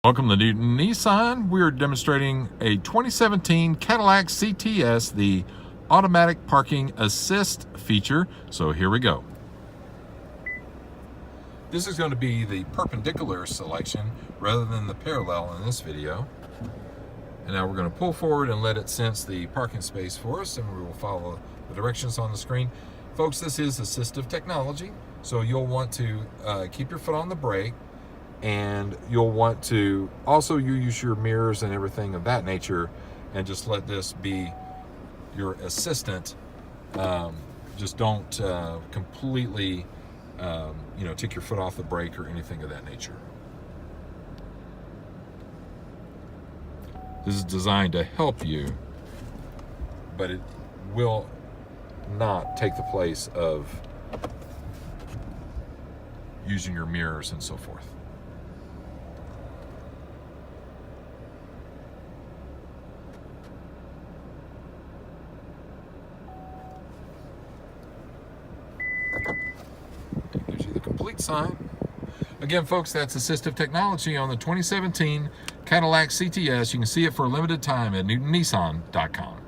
Welcome to Newton Nissan. We're demonstrating a 2017 Cadillac CTS, the automatic parking assist feature. So here we go. This is going to be the perpendicular selection rather than the parallel in this video. And now we're going to pull forward and let it sense the parking space for us, and we will follow the directions on the screen. Folks, this is assistive technology, so you'll want to keep your foot on the brake, and you'll want to also use your mirrors and everything of that nature, and just let this be your assistant. Just don't completely take your foot off the brake or anything of that nature. This is designed to help you, but it will not take the place of using your mirrors and so forth. It gives you the complete sign. Again, folks, that's assistive technology on the 2017 Cadillac CTS. You can see it for a limited time at newtonnissan.com.